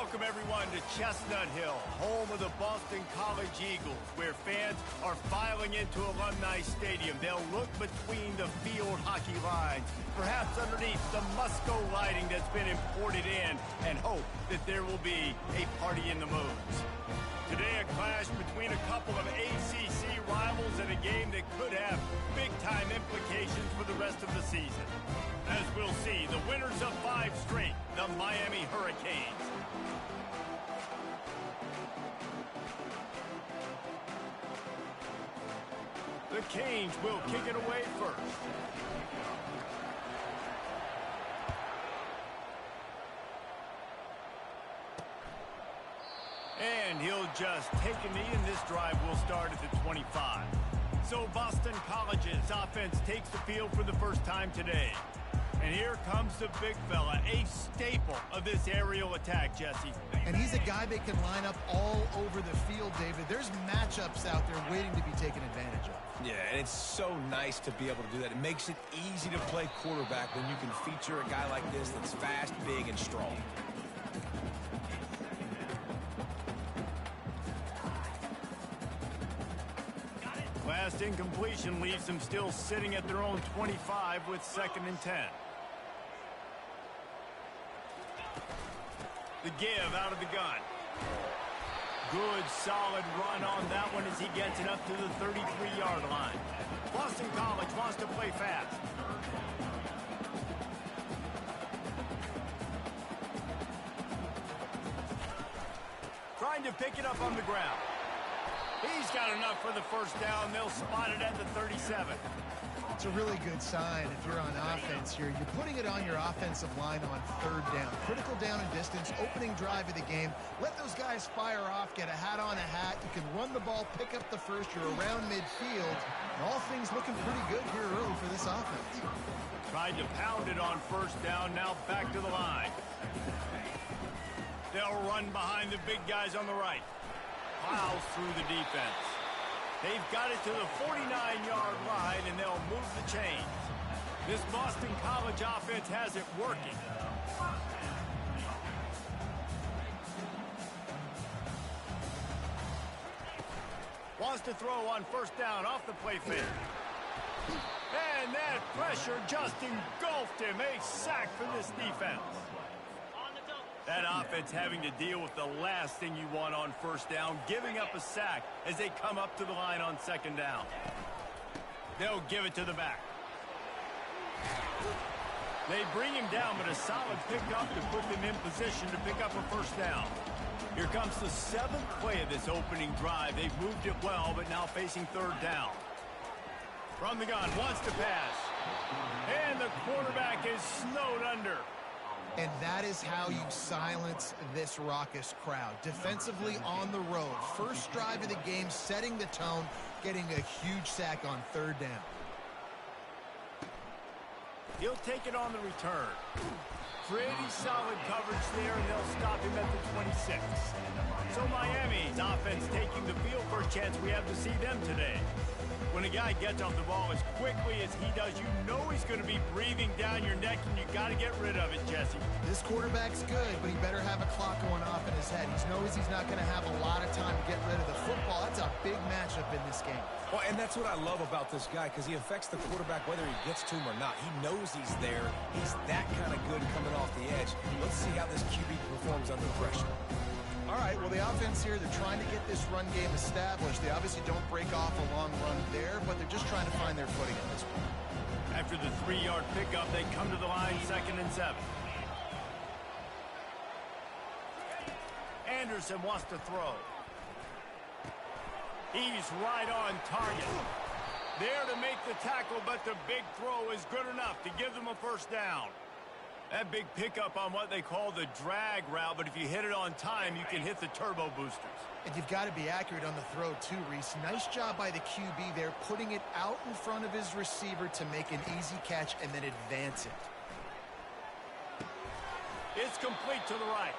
Welcome, everyone, to Chestnut Hill, home of the Boston College Eagles, where fans are filing into Alumni Stadium. They'll look between the field hockey lines, perhaps underneath the Musco lighting that's been imported in, and hope that there will be a party in the moons. Today, a clash between a couple of ACC rivals in a game that could have big-time implications for the rest of the season. As we'll see, the winners of 5 straight, the Miami Hurricanes. The Canes will kick it away first. And he'll just take a knee, and this drive will start at the 25. So Boston College's offense takes the field for the first time today. And here comes the big fella, a staple of this aerial attack, Jesse. And he's a guy they can line up all over the field, David. There's matchups out there waiting to be taken advantage of. Yeah, and it's so nice to be able to do that. It makes it easy to play quarterback when you can feature a guy like this that's fast, big, and strong. Last incompletion leaves them still sitting at their own 25 with 2nd and 10. The give out of the gun. Good, solid run on that one as he gets it up to the 33-yard line. Boston College wants to play fast. Trying to pick it up on the ground. He's got enough for the first down. They'll spot it at the 37. It's a really good sign if you're on offense here. You're putting it on your offensive line on 3rd down. Critical down and distance, opening drive of the game. Let those guys fire off, get a hat on a hat. You can run the ball, pick up the first. You're around midfield. And all things looking pretty good here early for this offense. Tried to pound it on 1st down, now back to the line. They'll run behind the big guys on the right. Plows through the defense. They've got it to the 49-yard line, and they'll move the chains. This Boston College offense has it working. Wants to throw on 1st down off the play fake. And that pressure just engulfed him. A sack for this defense. That offense having to deal with the last thing you want on 1st down, giving up a sack as they come up to the line on 2nd down. They'll give it to the back. They bring him down, but a solid pickup to put them in position to pick up a 1st down. Here comes the 7th play of this opening drive. They've moved it well, but now facing 3rd down. From the gun, wants to pass. And the quarterback is snowed under. And that is how you silence this raucous crowd. Defensively on the road. First drive of the game, setting the tone, getting a huge sack on 3rd down. He'll take it on the return. Pretty solid coverage there, and they'll stop him at the 26. So Miami's offense taking the field. First chance we have to see them today. When a guy gets off the ball as quickly as he does, you know he's going to be breathing down your neck, and you got to get rid of it, Jesse. This quarterback's good, but he better have a clock going off in his head. He knows he's not going to have a lot of time to get rid of the football. That's a big matchup in this game. Well, and that's what I love about this guy, because he affects the quarterback whether he gets to him or not. He knows he's there. He's that kind of good coming off the edge. Let's see how this QB performs under pressure. All right, well, the offense here, they're trying to get this run game established. They obviously don't break off a long run there, but they're just trying to find their footing at this point. After the 3-yard pickup, they come to the line, 2nd and 7. Anderson wants to throw. He's right on target. There to make the tackle, but the big throw is good enough to give them a 1st down. That big pickup on what they call the drag route, but if you hit it on time, you can hit the turbo boosters. And you've got to be accurate on the throw too, Reese. Nice job by the QB there, putting it out in front of his receiver to make an easy catch and then advance it. It's complete to the right.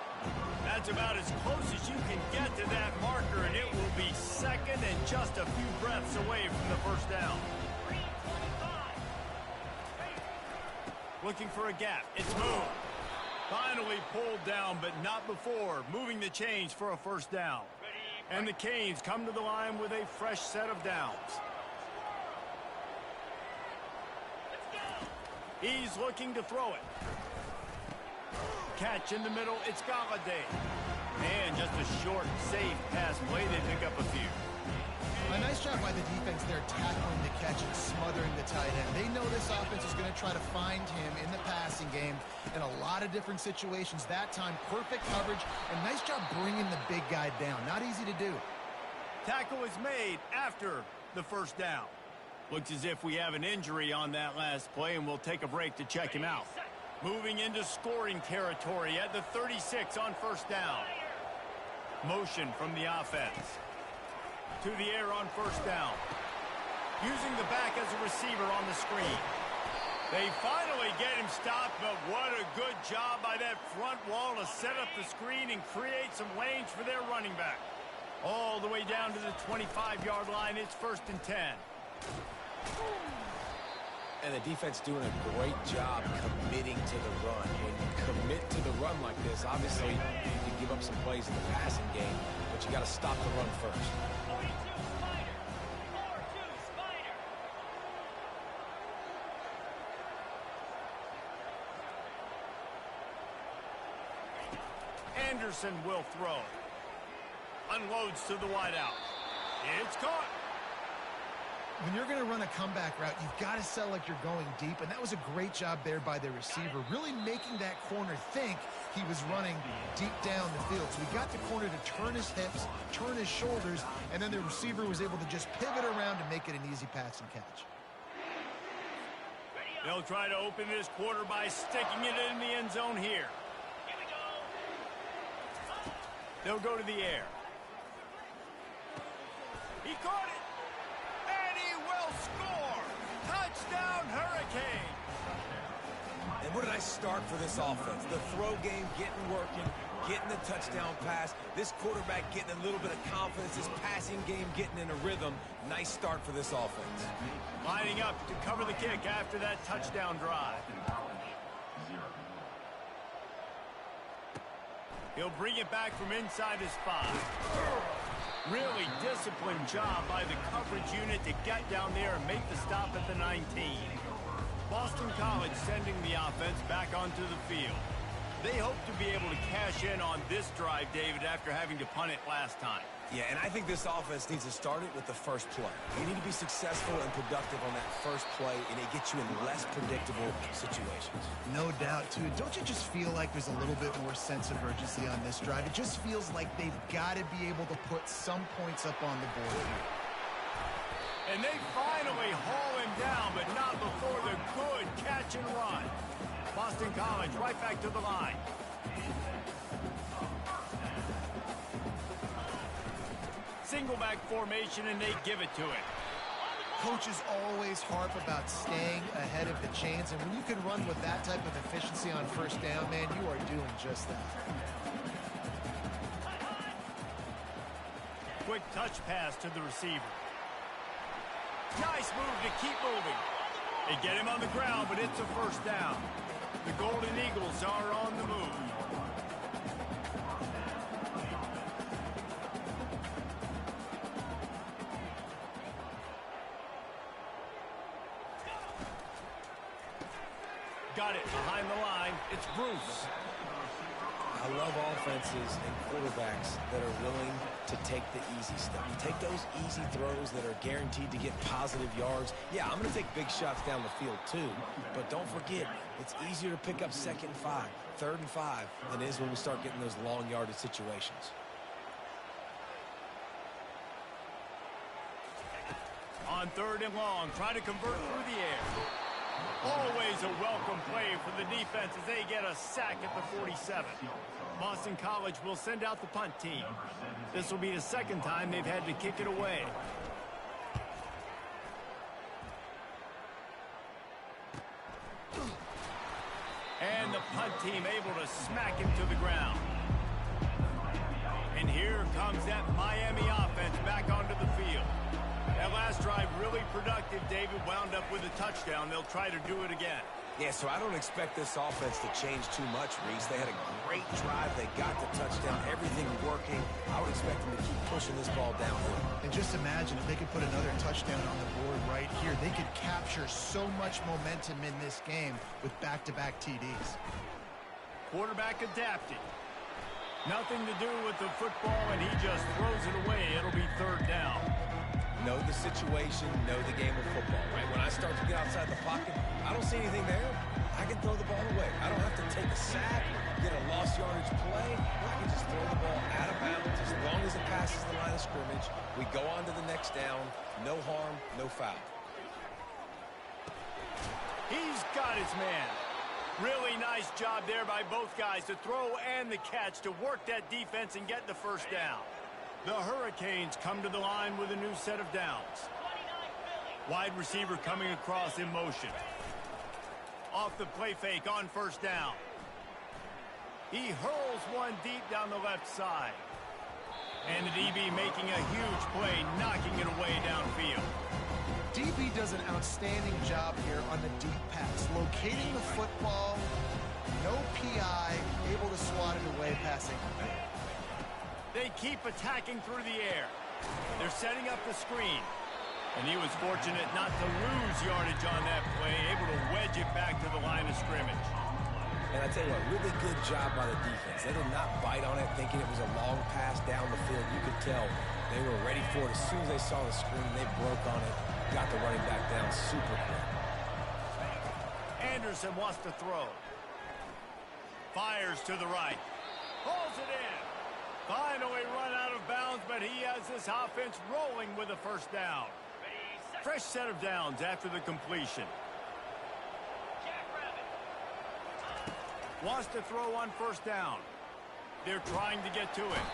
That's about as close as you can get to that marker, and it will be 2nd and just a few breaths away from the 1st down. Looking for a gap. It's moved. Finally pulled down, but not before moving the chains for a first down. And the Canes come to the line with a fresh set of downs. He's looking to throw it. Catch in the middle, it's Galladay. And just a short, safe pass play. They pick up a few. A nice job by the defense there, tackling the catch and smothering the tight end. They know this offense is going to try to find him in the passing game in a lot of different situations. That time, perfect coverage, and nice job bringing the big guy down. Not easy to do. Tackle is made after the first down. Looks as if we have an injury on that last play, and we'll take a break to check him out. Moving into scoring territory at the 36 on first down. Motion from the offense. To the air on first down. Using the back as a receiver on the screen. They finally get him stopped, but what a good job by that front wall to set up the screen and create some lanes for their running back. All the way down to the 25-yard line. It's 1st and 10. And the defense doing a great job committing to the run. When you commit to the run like this, obviously you can give up some plays in the passing game, but you got to stop the run first. Anderson will throw. Unloads to the wideout. It's caught. When you're going to run a comeback route, you've got to sell like you're going deep, and that was a great job there by the receiver, really making that corner think he was running deep down the field. So he got the corner to turn his hips, turn his shoulders, and then the receiver was able to just pivot around and make it an easy pass and catch. They'll try to open this quarter by sticking it in the end zone here. They'll go to the air. He caught it. And he will score. Touchdown, Hurricane. And what a nice start for this offense. The throw game getting working, getting the touchdown pass. This quarterback getting a little bit of confidence. This passing game getting in a rhythm. Nice start for this offense. Lining up to cover the kick after that touchdown drive. He'll bring it back from inside his 5. Really disciplined job by the coverage unit to get down there and make the stop at the 19. Boston College sending the offense back onto the field. They hope to be able to cash in on this drive, David, after having to punt it last time. Yeah, and I think this offense needs to start it with the first play. You need to be successful and productive on that first play, and it gets you in less predictable situations. No doubt, too. Don't you just feel like there's a little bit more sense of urgency on this drive? It just feels like they've got to be able to put some points up on the board here. And they finally haul him down, but not before the good catch and run. Boston College right back to the line. Single back formation, and they give it to it. Coaches always harp about staying ahead of the chains, and when you can run with that type of efficiency on first down, man, you are doing just that. Quick touch pass to the receiver. Nice move to keep moving. They get him on the ground, but it's a first down. The Golden Eagles are on the move. Got it behind the line. It's Bruce. I love offenses and quarterbacks that are willing to take the easy stuff. Take those easy throws that are guaranteed to get positive yards. Yeah, I'm going to take big shots down the field too, but don't forget, it's easier to pick up 2nd and 5, 3rd and 5 than it is when we start getting those long yardage situations. On 3rd and long, trying to convert through the air. Always a welcome play for the defense as they get a sack at the 47. Boston College will send out the punt team. This will be the 2nd time they've had to kick it away. And the punt team able to smack him to the ground. And here comes that Miami offense back onto the field. That last drive really productive. David wound up with a touchdown. They'll try to do it again. Yeah, so I don't expect this offense to change too much, Reese. They had a great drive. They got the touchdown, everything working. I would expect them to keep pushing this ball downhill. And just imagine if they could put another touchdown on the board right here. They could capture so much momentum in this game with back-to-back TDs. Quarterback adapting. Nothing to do with the football, and he just throws it away. It'll be third down. Know the situation, know the game of football, right? When I start to get outside the pocket, I don't see anything there. I can throw the ball away. I don't have to take a sack, get a lost yardage play. I can just throw the ball out of bounds as long as it passes the line of scrimmage. We go on to the next down. No harm, no foul. He's got his man. Really nice job there by both guys, the throw and the catch, to work that defense and get the first down. The Hurricanes come to the line with a new set of downs. Wide receiver coming across in motion. Off the play fake on first down. He hurls one deep down the left side. And the DB making a huge play, knocking it away downfield. DB does an outstanding job here on the deep pass, locating the football, no PI, able to swat it away passing. They keep attacking through the air. They're setting up the screen. And he was fortunate not to lose yardage on that play, able to wedge it back to the line of scrimmage. And I tell you what, really good job by the defense. They did not bite on it thinking it was a long pass down the field. You could tell they were ready for it. As soon as they saw the screen, they broke on it, got the running back down super quick. Anderson wants to throw. Fires to the right. Pulls it in. Finally run out of bounds, but he has this offense rolling with a first down. Fresh set of downs after the completion. Wants to throw on first down. They're trying to get to it.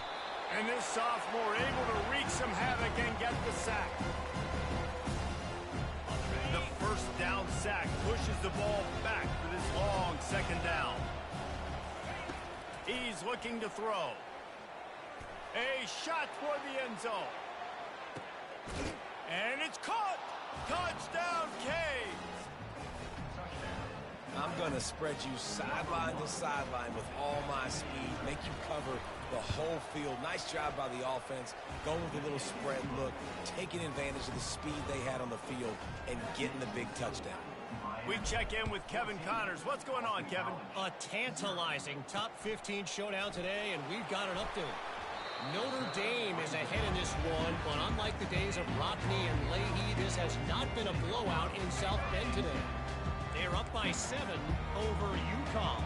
And this sophomore able to wreak some havoc and get the sack. The first down sack pushes the ball back for this long second down. He's looking to throw. A shot toward the end zone. And it's caught. Touchdown, Canes. I'm going to spread you sideline to sideline with all my speed, make you cover the whole field. Nice job by the offense, going with a little spread look, taking advantage of the speed they had on the field, and getting the big touchdown. We check in with Kevin Connors. What's going on, Kevin? A tantalizing top 15 showdown today, and we've got an update. Notre Dame is ahead in this one, but unlike the days of Rockney and Leahy, this has not been a blowout in South Bend today. They're up by 7 over UConn.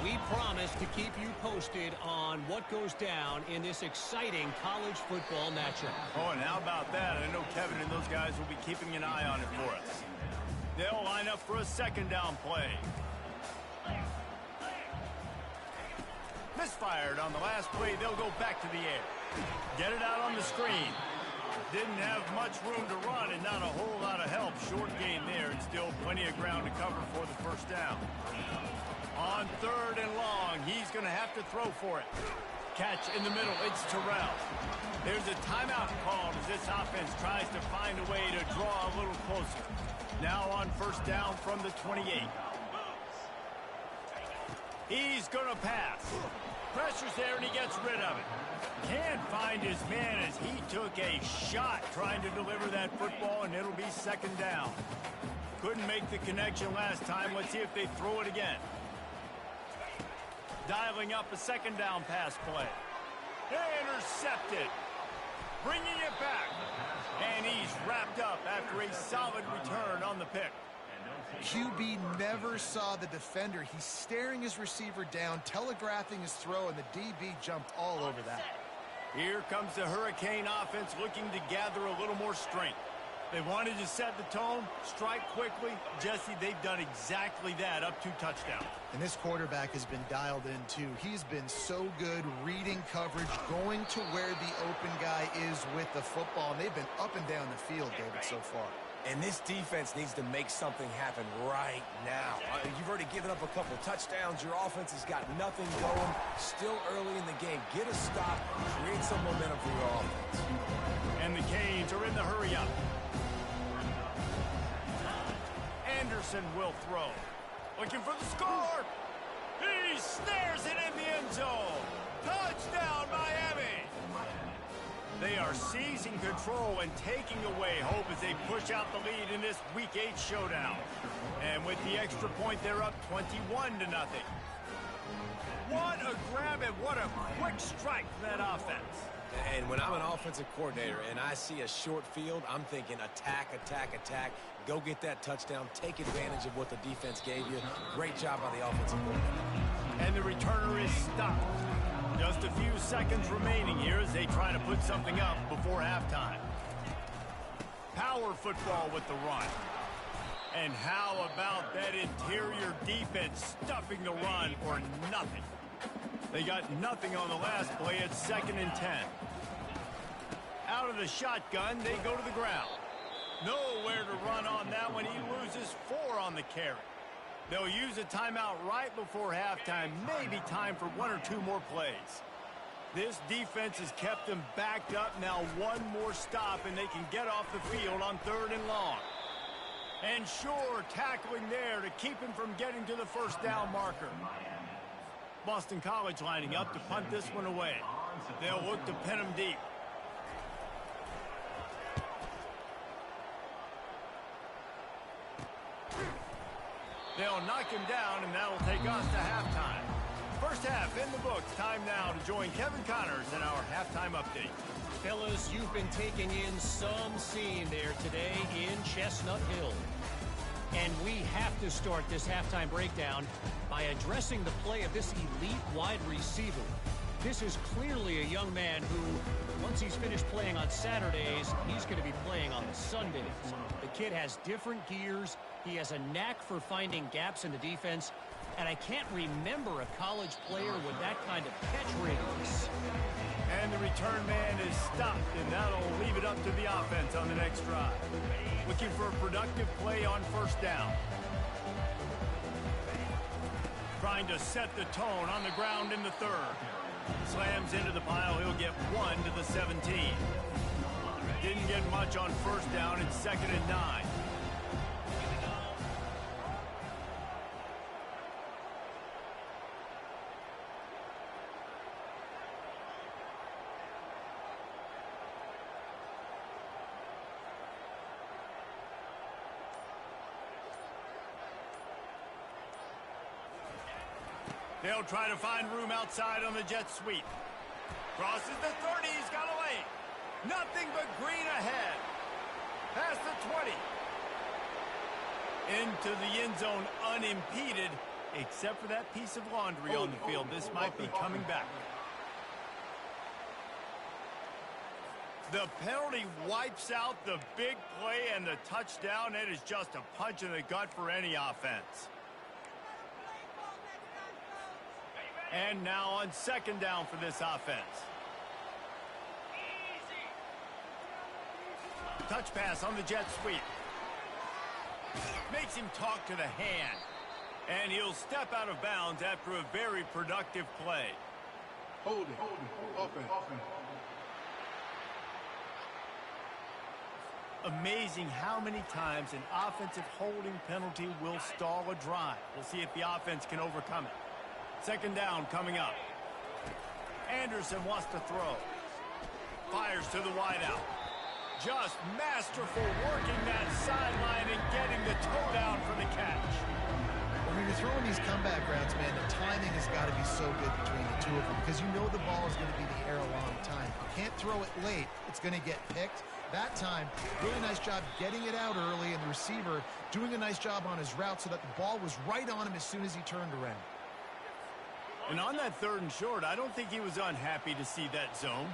We promise to keep you posted on what goes down in this exciting college football matchup. Oh, and how about that? I know Kevin and those guys will be keeping an eye on it for us. They'll line up for a second down play. Misfired on the last play. They'll go back to the air. Get it out on the screen. Didn't have much room to run and not a whole lot of help. Short gain there and still plenty of ground to cover for the first down. On third and long, he's going to have to throw for it. Catch in the middle. It's Terrell. There's a timeout called as this offense tries to find a way to draw a little closer. Now on first down from the 28. He's going to pass. Pressure's there, and he gets rid of it. Can't find his man as he took a shot trying to deliver that football, and it'll be second down. Couldn't make the connection last time. Let's see if they throw it again. Dialing up a second down pass play. Intercepted. Bringing it back. And he's wrapped up after a solid return on the pick. QB never saw the defender. He's staring his receiver down, telegraphing his throw, and the DB jumped all over that. Here comes the Hurricane offense looking to gather a little more strength. They wanted to set the tone, strike quickly. Jesse, they've done exactly that, up 2 touchdowns. And this quarterback has been dialed in, too. He's been so good reading coverage, going to where the open guy is with the football. And they've been up and down the field, David, so far. And this defense needs to make something happen right now. You've already given up a couple touchdowns. Your offense has got nothing going. Still early in the game. Get a stop. Create some momentum for your offense. And the Canes are in the hurry up. Anderson will throw. Looking for the score. He snares it in the end zone. Touchdown, Miami. They are seizing control and taking away hope as they push out the lead in this Week 8 showdown. And with the extra point, they're up 21-0. What a grab and what a quick strike for that offense. And when I'm an offensive coordinator and I see a short field, I'm thinking attack, attack, attack. Go get that touchdown. Take advantage of what the defense gave you. Great job by the offensive coordinator. And the returner is stopped. Just a few seconds remaining here as they try to put something up before halftime. Power football with the run. And how about that interior defense stuffing the run for nothing? They got nothing on the last play. It's 2nd and 10. Out of the shotgun, they go to the ground. Nowhere to run on that one. He loses 4 on the carry. They'll use a timeout right before halftime. Maybe time for 1 or 2 more plays. This defense has kept them backed up. Now 1 more stop, and they can get off the field on 3rd and long. And sure, tackling there to keep him from getting to the first down marker. Boston College lining up to punt this one away. They'll look to pin him deep. They'll knock him down, and that'll take us to halftime. First half in the books. Time now to join Kevin Connors in our halftime update. Fellas, you've been taking in some scene there today in Chestnut Hill. And we have to start this halftime breakdown by addressing the play of this elite wide receiver. This is clearly a young man who, once he's finished playing on Saturdays, he's going to be playing on Sundays. The kid has different gears. He has a knack for finding gaps in the defense. And I can't remember a college player with that kind of catch radius. And the return man is stopped, and that'll leave it up to the offense on the next drive. Looking for a productive play on first down. Trying to set the tone on the ground in the 3rd. Slams into the pile. He'll get 1 to the 17. Didn't get much on first down. It's 2nd and 9. They'll try to find room outside on the jet sweep. Crosses the 30. He's got a lane. Nothing but green ahead. Past the 20. Into the end zone unimpeded, except for that piece of laundry on the field. This might be coming back. The penalty wipes out the big play and the touchdown. It is just a punch in the gut for any offense. And now on 2nd down for this offense. Touch pass on the jet sweep. Makes him talk to the hand. And he'll step out of bounds after a very productive play. Hold it. Offense. Amazing how many times an offensive holding penalty will stall a drive. We'll see if the offense can overcome it. 2nd down coming up. Anderson wants to throw. Fires to the wideout. Just masterful working that sideline and getting the toe down for the catch. When you're throwing these comeback routes, man, the timing has got to be so good between the two of them because you know the ball is going to be in the air a long time. You can't throw it late. It's going to get picked. That time, really nice job getting it out early, and the receiver doing a nice job on his route so that the ball was right on him as soon as he turned around. And on that 3rd and short, I don't think he was unhappy to see that zone.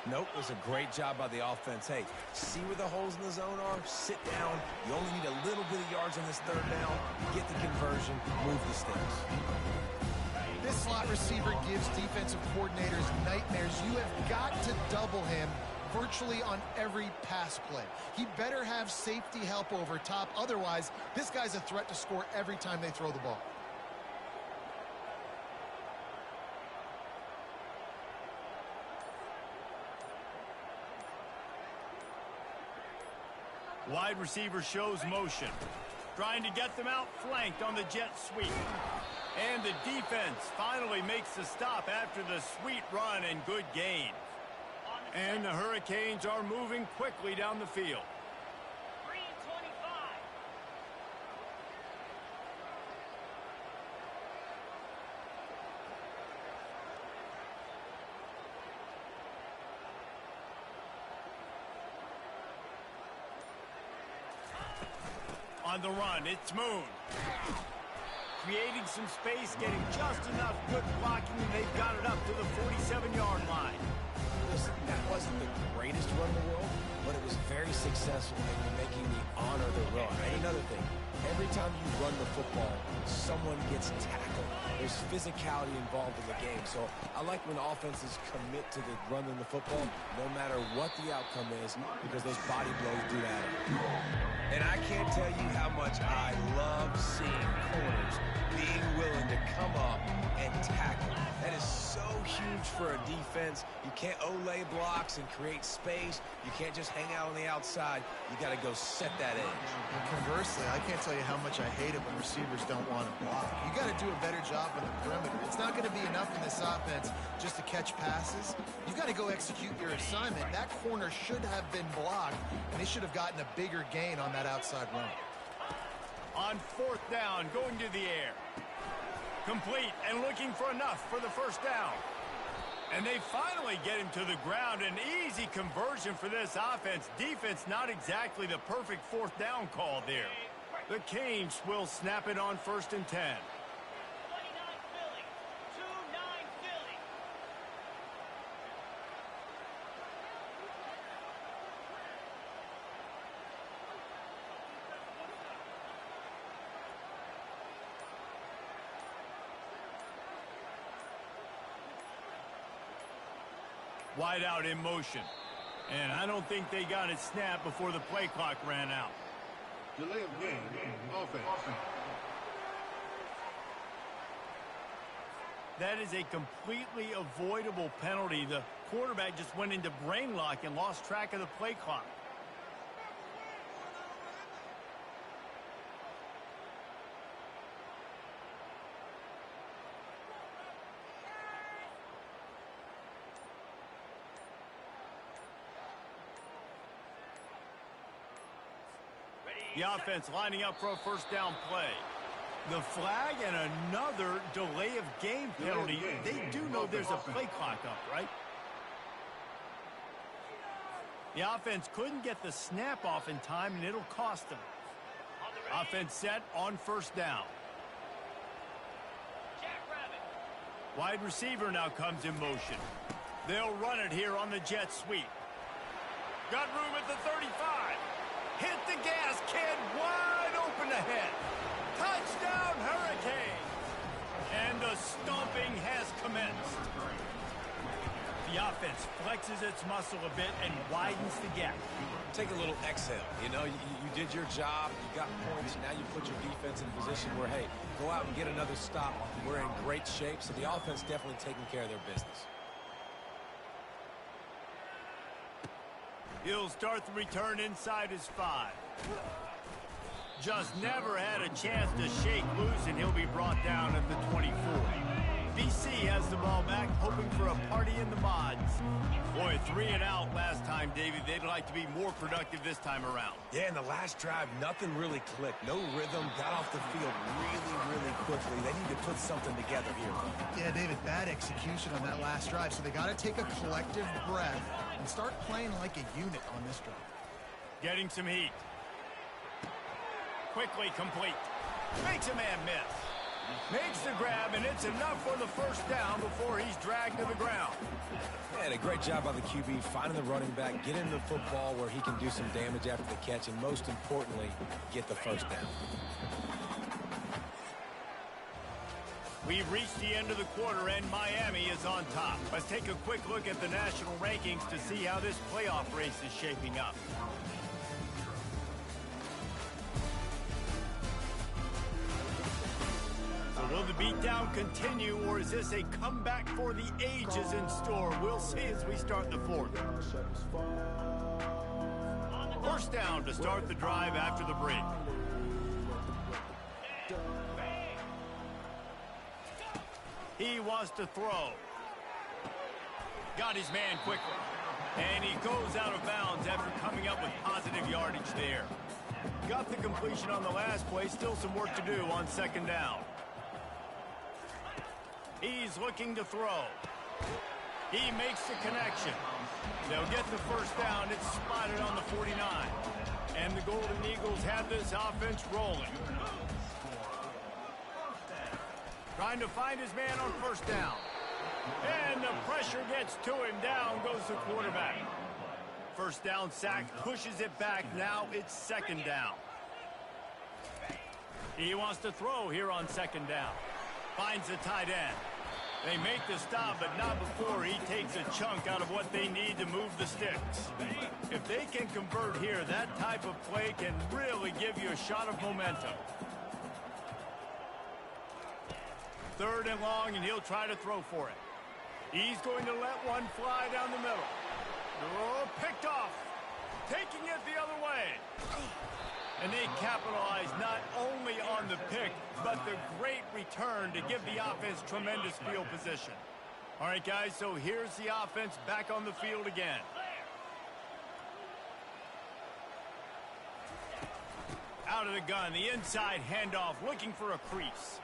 Nope, it was a great job by the offense. Hey, see where the holes in the zone are? Sit down. You only need a little bit of yards on this 3rd down. Get the conversion. Move the sticks. This slot receiver gives defensive coordinators nightmares. You have got to double him virtually on every pass play. He better have safety help over top. Otherwise, this guy's a threat to score every time they throw the ball. Wide receiver shows motion. trying to get them outflanked on the jet sweep. And the defense finally makes the stop after the sweet run and good gain. And the Hurricanes are moving quickly down the field. On the run, it's Moon. Creating some space, getting just enough good blocking, and they've got it up to the 47-yard line. Listen, that wasn't the greatest run in the world, but it was very successful in making me honor the run. And another thing, every time you run the football, someone gets tackled. There's physicality involved in the game. So I like when offenses commit to the run in the football, no matter what the outcome is, because those body blows do matter. And I can't tell you how much I love seeing corners being willing to come up and tackle. That is so huge for a defense. You can't olay blocks and create space. You can't just hang out on the outside. You got to go set that edge. And conversely, I can't tell you how much I hate it when receivers don't want to block. You got to do a better job on the perimeter. It's not going to be enough in this offense just to catch passes. You got to go execute your assignment. That corner should have been blocked, and they should have gotten a bigger gain on that outside run. On fourth down, going to the air. Complete and looking for enough for the first down. And they finally get him to the ground. An easy conversion for this offense. Defense, not exactly the perfect fourth down call there. The Canes will snap it on 1st and 10. Wide out in motion. And I don't think they got it snapped before the play clock ran out. Delay of game. Offense. That is a completely avoidable penalty. The quarterback just went into brain lock and lost track of the play clock. The offense lining up for a first down play. The flag and another delay of game penalty. They do know there's a play clock up, right? The offense couldn't get the snap off in time, and it'll cost them. Offense set on first down. Wide receiver now comes in motion. They'll run it here on the jet sweep. Got room at the 35. Hit the gas, kid. Wide open ahead. Touchdown, Hurricanes. And the stomping has commenced. The offense flexes its muscle a bit and widens the gap. Take a little exhale. You know, you did your job. You got points. Now you put your defense in a position where, hey, go out and get another stop. We're in great shape. So the offense definitely taking care of their business. He'll start the return inside his 5. Just never had a chance to shake loose, and he'll be brought down at the 24. BC has the ball back, hoping for a party in the mods. Boy, 3 and out last time, David. They'd like to be more productive this time around. Yeah, in the last drive, nothing really clicked. No rhythm, got off the field really quickly. They need to put something together here. Yeah, David, bad execution on that last drive, so they got to take a collective breath and start playing like a unit on this drive. Getting some heat. Quickly complete. Makes a man miss. Makes the grab, and it's enough for the first down before he's dragged to the ground. Yeah, a great job by the QB, finding the running back, getting the football where he can do some damage after the catch, and most importantly, get the first down. We've reached the end of the quarter, and Miami is on top. Let's take a quick look at the national rankings to see how this playoff race is shaping up. So will the beatdown continue, or is this a comeback for the ages in store? We'll see as we start the fourth. First down to start the drive after the break. He wants to throw. Got his man quickly. And he goes out of bounds after coming up with positive yardage there. Got the completion on the last play. Still some work to do on second down. He's looking to throw. He makes the connection. They'll get the first down. It's spotted on the 49. And the Golden Eagles have this offense rolling. Trying to find his man on first down. And the pressure gets to him. Down goes the quarterback. First down sack, pushes it back. Now it's second down. He wants to throw here on second down. Finds the tight end. They make the stop, but not before he takes a chunk out of what they need to move the sticks. If they can convert here, that type of play can really give you a shot of momentum. Third and long, and he'll try to throw for it. He's going to let one fly down the middle. Oh, picked off. Taking it the other way. And they capitalize not only on the pick, but the great return to give the offense tremendous field position. All right, guys, so here's the offense back on the field again. Out of the gun, the inside handoff, looking for a crease.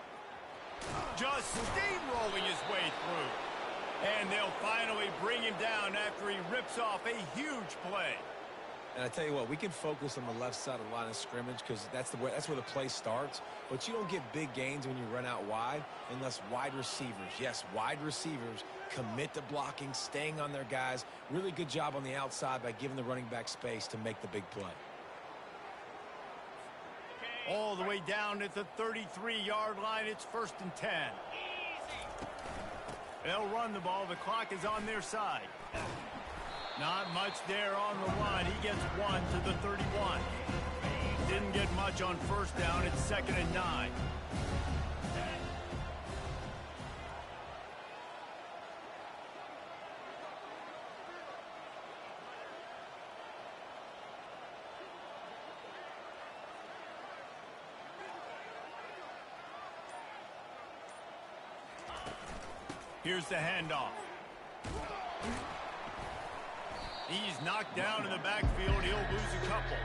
Just steamrolling his way through. And they'll finally bring him down after he rips off a huge play. And I tell you what, we can focus on the left side of the line of scrimmage because that's where the play starts. But you don't get big gains when you run out wide unless wide receivers, yes, wide receivers, commit to blocking, staying on their guys. Really good job on the outside by giving the running back space to make the big play. All the way down at the 33-yard line, it's 1st and 10. They'll run the ball. The clock is on their side. Not much there on the line. He gets one to the 31. Didn't get much on first down. It's 2nd and 9. Here's the handoff. He's knocked down in the backfield. He'll lose a couple.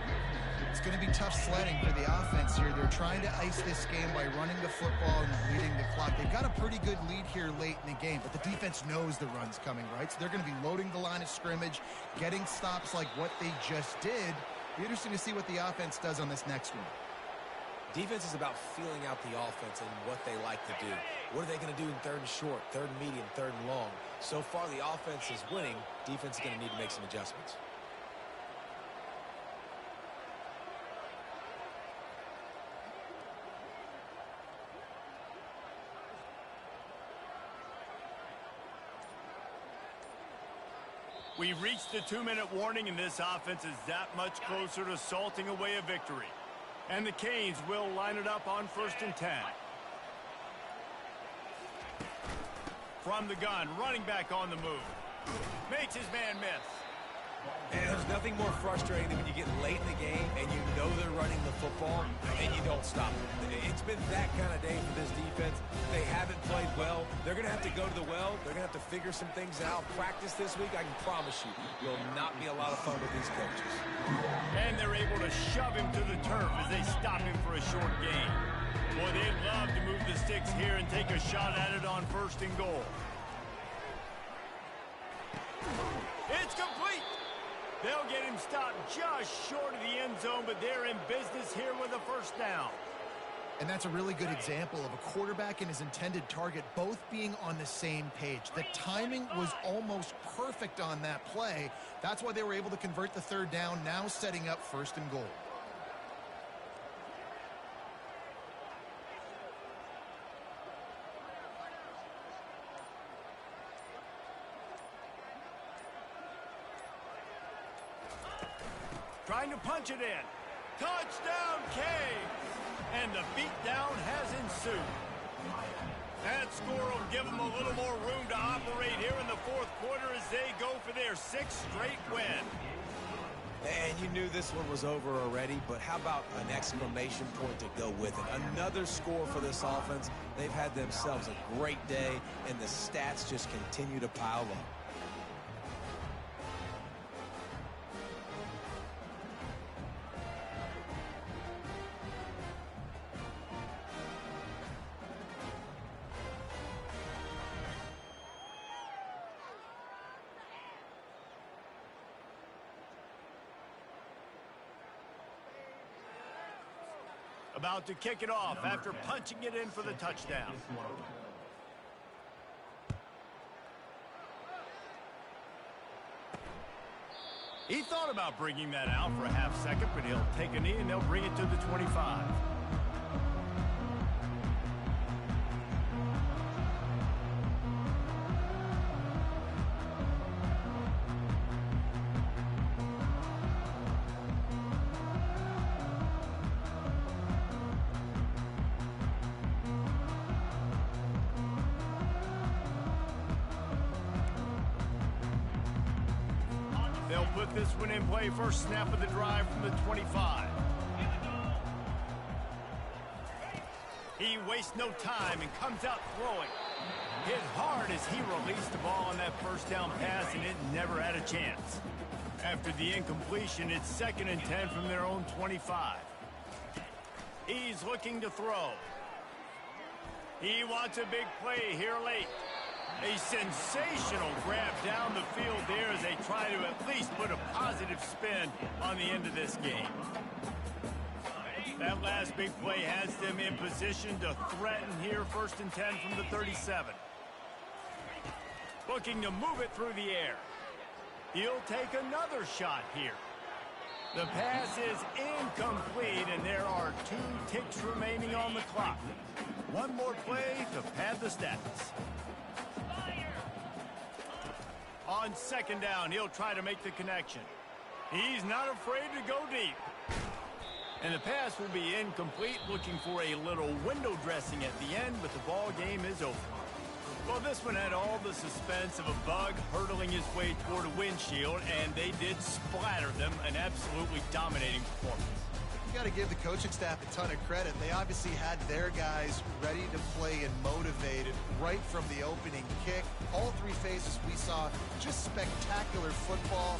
It's going to be tough sledding for the offense here. They're trying to ice this game by running the football and bleeding the clock. They've got a pretty good lead here late in the game, but the defense knows the run's coming, right? So they're going to be loading the line of scrimmage, getting stops like what they just did. Be interesting to see what the offense does on this next one. Defense is about feeling out the offense and what they like to do. What are they going to do in 3rd and short, 3rd and medium, 3rd and long? So far, the offense is winning. Defense is going to need to make some adjustments. We've reached the 2-minute warning, and this offense is that much closer to salting away a victory. And the Canes will line it up on 1st and 10. From the gun, running back on the move. Makes his man miss. And there's nothing more frustrating than when you get late in the game and you know they're running the football and you don't stop them. It's been that kind of day for this defense. They haven't played well. They're going to have to go to the well. They're going to have to figure some things out. Practice this week, I can promise you, will not be a lot of fun with these coaches. And they're able to shove him to the turf as they stop him for a short gain. Boy, they'd love to move the sticks here and take a shot at it on 1st and goal. It's complete. They'll get him stopped just short of the end zone, but they're in business here with a first down. And that's a really good example of a quarterback and his intended target both being on the same page. The timing was almost perfect on that play. That's why they were able to convert the 3rd down, now setting up 1st and goal. Trying to punch it in. Touchdown, Canes! And the beatdown has ensued. That score will give them a little more room to operate here in the 4th quarter as they go for their 6th straight win. And you knew this one was over already, but how about an exclamation point to go with it? Another score for this offense. They've had themselves a great day, and the stats just continue to pile up. About to kick it off after punching it in for the touchdown. He thought about bringing that out for a half second, but he'll take a knee and they'll bring it to the 25. They'll put this one in play, first snap of the drive from the 25. He wastes no time and comes out throwing. Hit hard as he released the ball on that first down pass, and it never had a chance. After the incompletion, it's 2nd and 10 from their own 25. He's looking to throw. He wants a big play here late. A sensational grab down the field there as they try to at least put a positive spin on the end of this game. That last big play has them in position to threaten here, 1st and 10 from the 37. Looking to move it through the air. He'll take another shot here. The pass is incomplete, and there are 2 ticks remaining on the clock. One more play to pad the stats. On 2nd down, he'll try to make the connection. He's not afraid to go deep. And the pass will be incomplete, looking for a little window dressing at the end, but the ball game is over. Well, this one had all the suspense of a bug hurtling his way toward a windshield, and they did splatter them, an absolutely dominating performance. You got to give the coaching staff a ton of credit. They obviously had their guys ready to play and motivated right from the opening kick. All 3 phases we saw just spectacular football.